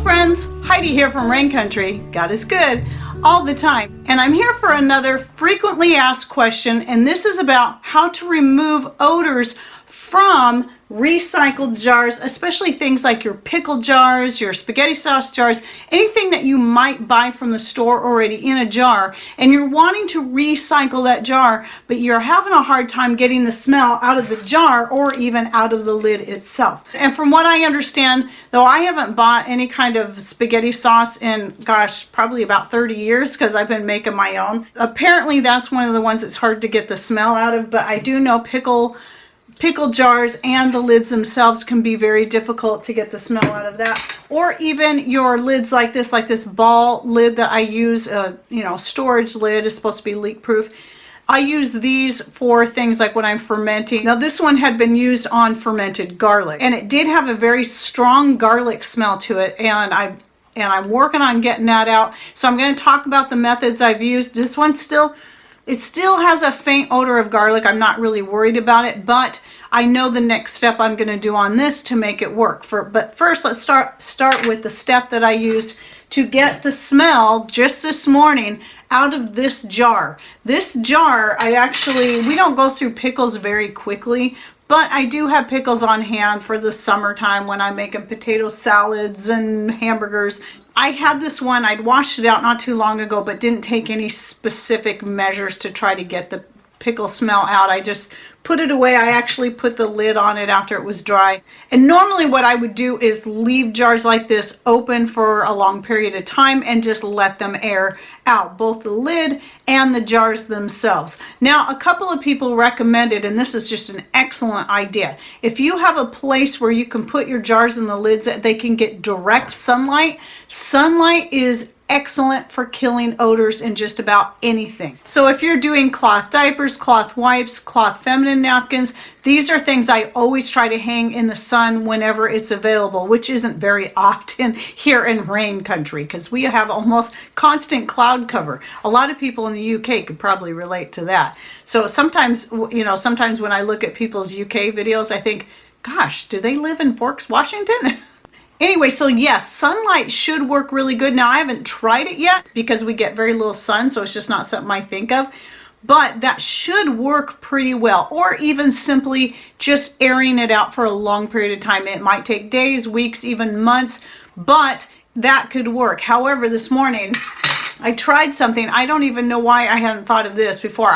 friends, Heidi here from Rain Country. God is good all the time. And I'm here for another frequently asked question, and this is about how to remove odors from recycled jars, especially things like your pickle jars, your spaghetti sauce jars, anything that you might buy from the store already in a jar, and you're wanting to recycle that jar, but you're having a hard time getting the smell out of the jar or even out of the lid itself. And from what I understand, though I haven't bought any kind of spaghetti sauce in, gosh, probably about 30 years because I've been making my own. Apparently that's one of the ones that's hard to get the smell out of, but I do know pickle jars and the lids themselves can be very difficult to get the smell out of that. Or even your lids like this ball lid that I use, storage lid is supposed to be leak proof. I use these for things like when I'm fermenting. Now this one had been used on fermented garlic, and it did have a very strong garlic smell to it, and I'm working on getting that out. So I'm going to talk about the methods I've used. This one still has a faint odor of garlic. I'm not really worried about it, but I know the next step I'm going to do on this to make it work. But first, let's start with the step that I used to get the smell just this morning out of this jar. This jar, we don't go through pickles very quickly, but I do have pickles on hand for the summertime when I'm making potato salads and hamburgers. I had this one, I'd washed it out not too long ago, but didn't take any specific measures to try to get the pickle smell out. I just put it away. I actually put the lid on it after it was dry. And normally what I would do is leave jars like this open for a long period of time and just let them air out, both the lid and the jars themselves. Now, a couple of people recommended, and this is just an excellent idea, if you have a place where you can put your jars and the lids that they can get direct sunlight, sunlight is excellent for killing odors in just about anything. So if you're doing cloth diapers, cloth wipes, cloth feminine napkins, these are things I always try to hang in the sun whenever it's available, which isn't very often here in Rain Country because we have almost constant cloud cover. A lot of people in the UK could probably relate to that. So sometimes when I look at people's UK videos, I think, gosh, do they live in Forks, Washington? Anyway, so yes, sunlight should work really good. Now, I haven't tried it yet because we get very little sun, so it's just not something I think of. But that should work pretty well. Or even simply just airing it out for a long period of time. It might take days, weeks, even months, but that could work. However, this morning, I tried something. I don't even know why I hadn't thought of this before.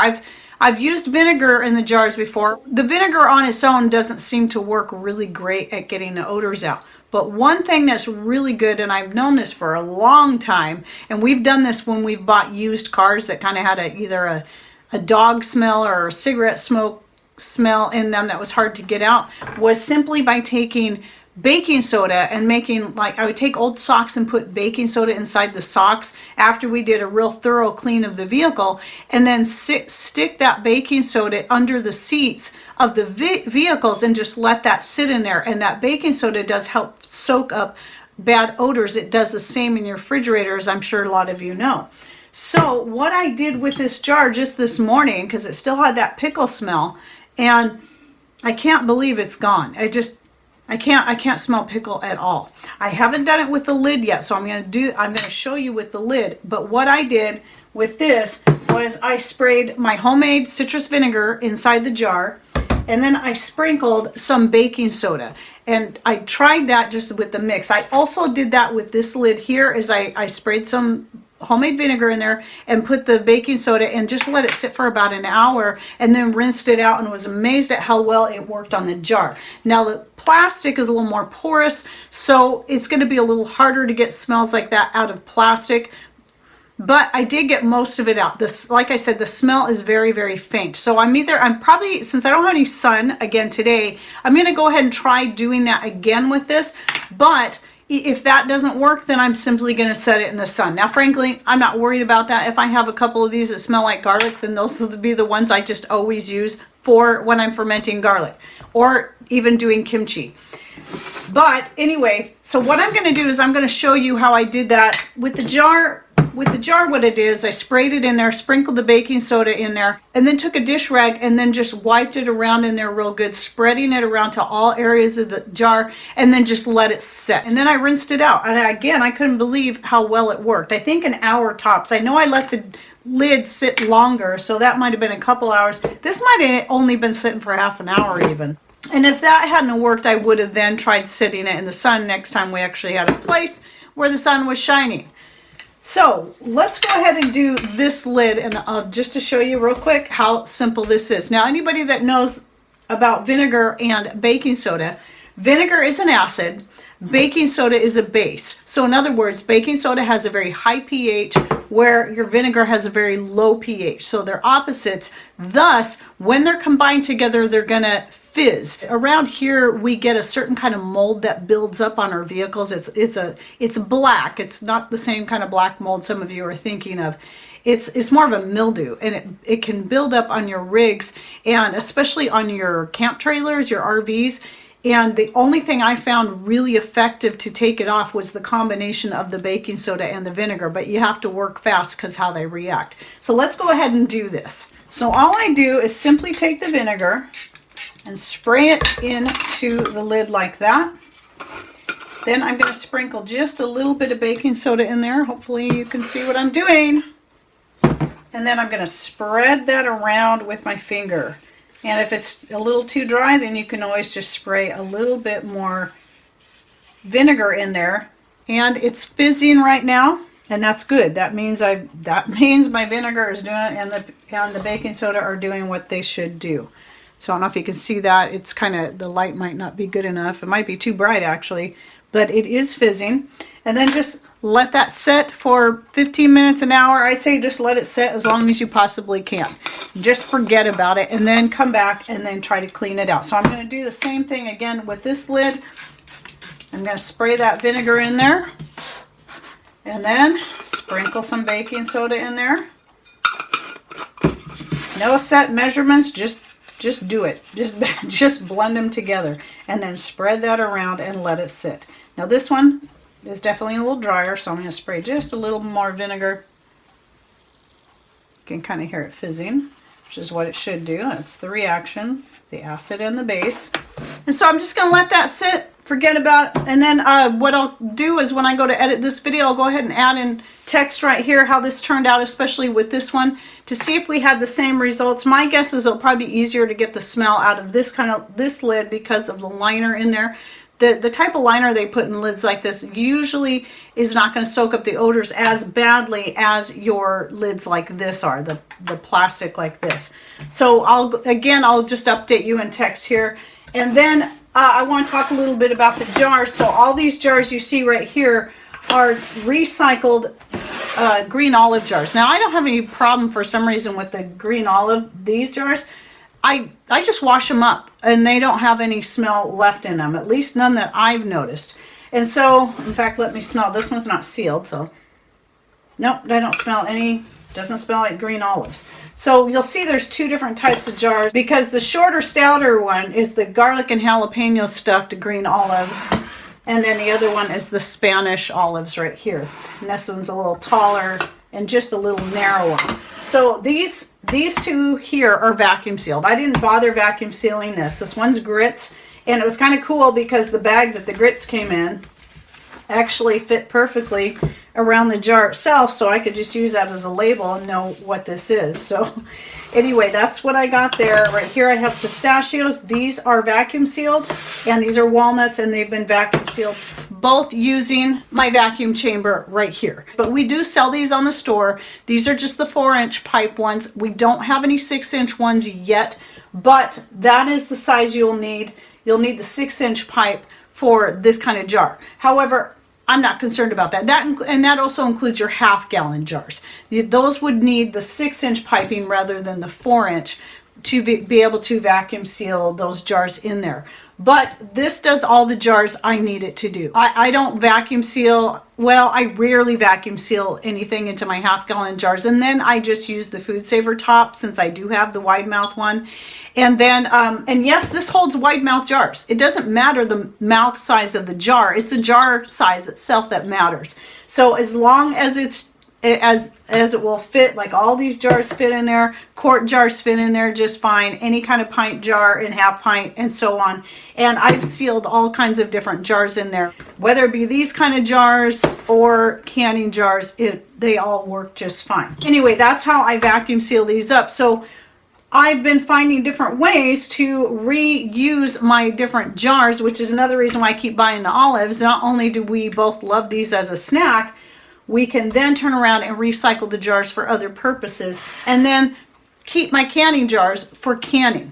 I've used vinegar in the jars before. The vinegar on its own doesn't seem to work really great at getting the odors out. But one thing that's really good, and I've known this for a long time, and we've done this when we've bought used cars that kind of had either a dog smell or a cigarette smoke smell in them that was hard to get out, was simply by taking baking soda and making, like, I would take old socks and put baking soda inside the socks after we did a real thorough clean of the vehicle, and then stick that baking soda under the seats of the vehicles and just let that sit in there. And that baking soda does help soak up bad odors. It does the same in your refrigerator, as I'm sure a lot of you know. So what I did with this jar just this morning, because it still had that pickle smell, and I can't believe it's gone. I can't smell pickle at all. I haven't done it with the lid yet, so I'm going to show you with the lid. But what I did with this was I sprayed my homemade citrus vinegar inside the jar, and then I sprinkled some baking soda. And I tried that just with the mix. I also did that with this lid here, is I sprayed some homemade vinegar in there and put the baking soda and just let it sit for about an hour, and then rinsed it out, and was amazed at how well it worked on the jar. Now the plastic is a little more porous, so it's going to be a little harder to get smells like that out of plastic, but I did get most of it out. This, like I said, the smell is very, very faint. So I'm probably, since I don't have any sun again today, I'm going to go ahead and try doing that again with this. But if that doesn't work, then I'm simply going to set it in the sun. Now, frankly, I'm not worried about that. If I have a couple of these that smell like garlic, then those will be the ones I just always use for when I'm fermenting garlic or even doing kimchi. But anyway, so what I'm going to do is I'm going to show you how I did that with the jar. with the jar, what it is, I sprayed it in there, sprinkled the baking soda in there, and then took a dish rag and then just wiped it around in there real good, spreading it around to all areas of the jar, and then just let it set. And then I rinsed it out. And again, I couldn't believe how well it worked. I think an hour tops. I know I let the lid sit longer, so that might have been a couple hours. This might have only been sitting for half an hour even. And if that hadn't worked, I would have then tried sitting it in the sun next time we actually had a place where the sun was shining. So let's go ahead and do this lid, and just to show you real quick how simple this is. Now, anybody that knows about vinegar and baking soda, vinegar is an acid, baking soda is a base. So in other words, baking soda has a very high pH where your vinegar has a very low pH. So they're opposites. Thus, when they're combined together, they're gonna fizz. Around here, we get a certain kind of mold that builds up on our vehicles. It's black. It's not the same kind of black mold some of you are thinking of. It's more of a mildew, and it can build up on your rigs, and especially on your camp trailers, your RVs. And the only thing I found really effective to take it off was the combination of the baking soda and the vinegar, but you have to work fast because how they react. So let's go ahead and do this. So all I do is simply take the vinegar and spray it into the lid like that. Then I'm going to sprinkle just a little bit of baking soda in there. Hopefully you can see what I'm doing. And then I'm going to spread that around with my finger. And if it's a little too dry, then you can always just spray a little bit more vinegar in there. And it's fizzing right now, and that's good. That means my vinegar is doing it, and the baking soda are doing what they should do. So I don't know if you can see that. It's kind of, the light might not be good enough. It might be too bright actually, but it is fizzing. And then just let that set for 15 minutes, an hour. I'd say just let it set as long as you possibly can. Just forget about it and then come back and then try to clean it out. So I'm going to do the same thing again with this lid. I'm going to spray that vinegar in there and then sprinkle some baking soda in there. No set measurements, just do it. Just blend them together and then spread that around and let it sit. Now this one is definitely a little drier, so I'm going to spray just a little more vinegar. You can kind of hear it fizzing, which is what it should do. It's the reaction, the acid and the base. And so I'm just going to let that sit, forget about it. And then what I'll do is when I go to edit this video, I'll go ahead and add in text right here how this turned out, especially with this one, to see if we had the same results. My guess is it'll probably be easier to get the smell out of this lid because of the liner in there. The type of liner they put in lids like this usually is not going to soak up the odors as badly as your lids like this are, the plastic like this. So I'll just update you in text here. And then I want to talk a little bit about the jars. So all these jars you see right here are recycled green olive jars. Now I don't have any problem for some reason with the green olive, these jars. I just wash them up and they don't have any smell left in them, at least none that I've noticed. And so, in fact, let me smell. This one's not sealed, so nope, I don't smell any, doesn't smell like green olives. So you'll see there's two different types of jars because the shorter, stouter one is the garlic and jalapeno stuffed green olives. And then the other one is the Spanish olives right here. And this one's a little taller and just a little narrower. So these two here are vacuum sealed. I didn't bother vacuum sealing this. This one's grits, and it was kind of cool because the bag that the grits came in actually fit perfectly around the jar itself, so I could just use that as a label and know what this is. So anyway, that's what I got there. Right here I have pistachios. These are vacuum sealed, and these are walnuts, and they've been vacuum sealed, both using my vacuum chamber right here. But we do sell these on the store. These are just the 4-inch pipe ones. We don't have any 6-inch ones yet, but that is the size you'll need. You'll need the 6-inch pipe for this kind of jar. However, I'm not concerned about that. And that also includes your half-gallon jars. Those would need the 6-inch piping rather than the 4-inch to be able to vacuum seal those jars in there. But this does all the jars I need it to do. I don't vacuum seal, well, I rarely vacuum seal anything into my half-gallon jars, and then I just use the Food Saver top since I do have the wide mouth one. And then, and yes, this holds wide mouth jars. It doesn't matter the mouth size of the jar, it's the jar size itself that matters. So as long as it's as it will fit. Like all these jars fit in there, quart jars fit in there just fine, any kind of pint jar and half pint and so on. And I've sealed all kinds of different jars in there, whether it be these kind of jars or canning jars, they all work just fine. Anyway, that's how I vacuum seal these up. So I've been finding different ways to reuse my different jars, which is another reason why I keep buying the olives. Not only do we both love these as a snack, we can then turn around and recycle the jars for other purposes, and then keep my canning jars for canning.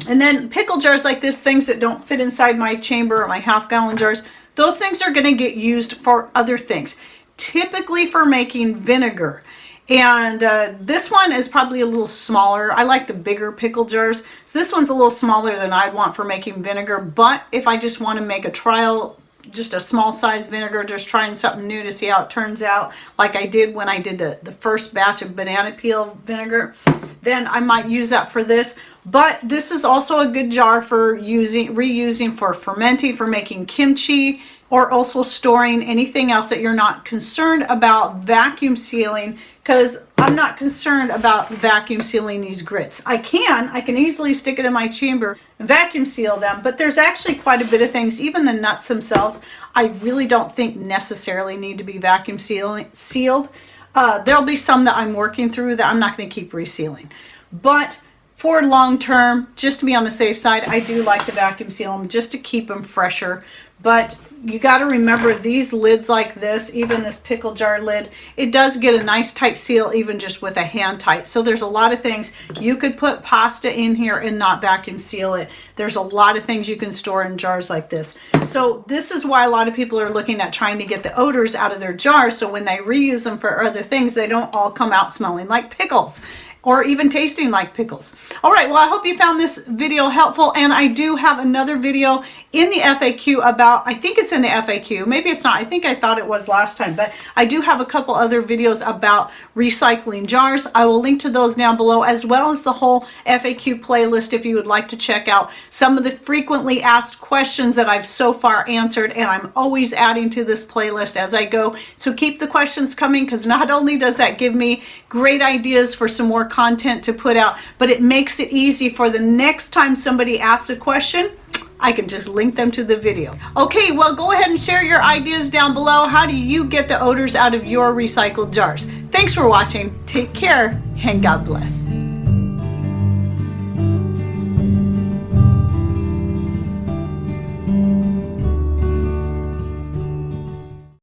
And then pickle jars like this, things that don't fit inside my chamber or my half-gallon jars, those things are going to get used for other things, typically for making vinegar. And this one is probably a little smaller. I like the bigger pickle jars. So this one's a little smaller than I'd want for making vinegar. But if I just want to make a trial, just a small size vinegar, just trying something new to see how it turns out, like I did when I did the first batch of banana peel vinegar, then I might use that for this. But this is also a good jar for reusing for fermenting, for making kimchi, or also storing anything else that you're not concerned about vacuum sealing, because I'm not concerned about vacuum sealing these grits. I can easily stick it in my chamber and vacuum seal them, but there's actually quite a bit of things, even the nuts themselves, I really don't think necessarily need to be vacuum sealed. There'll be some that I'm working through that I'm not going to keep resealing. But for long term, just to be on the safe side, I do like to vacuum seal them just to keep them fresher. But you got to remember, these lids like this, even this pickle jar lid, it does get a nice tight seal even just with a hand tight. So there's a lot of things. You could put pasta in here and not vacuum seal it. There's a lot of things you can store in jars like this. So this is why a lot of people are looking at trying to get the odors out of their jars, so when they reuse them for other things, they don't all come out smelling like pickles, or even tasting like pickles. All right, well, I hope you found this video helpful, and I do have another video in the FAQ about, I think it's in the FAQ, maybe it's not, I think I thought it was last time, but I do have a couple other videos about recycling jars. I will link to those down below, as well as the whole FAQ playlist if you would like to check out some of the frequently asked questions that I've so far answered, and I'm always adding to this playlist as I go. So keep the questions coming, because not only does that give me great ideas for some more content to put out, but it makes it easy for the next time somebody asks a question, I can just link them to the video. Okay, well, go ahead and share your ideas down below. How do you get the odors out of your recycled jars? Thanks for watching. Take care and God bless.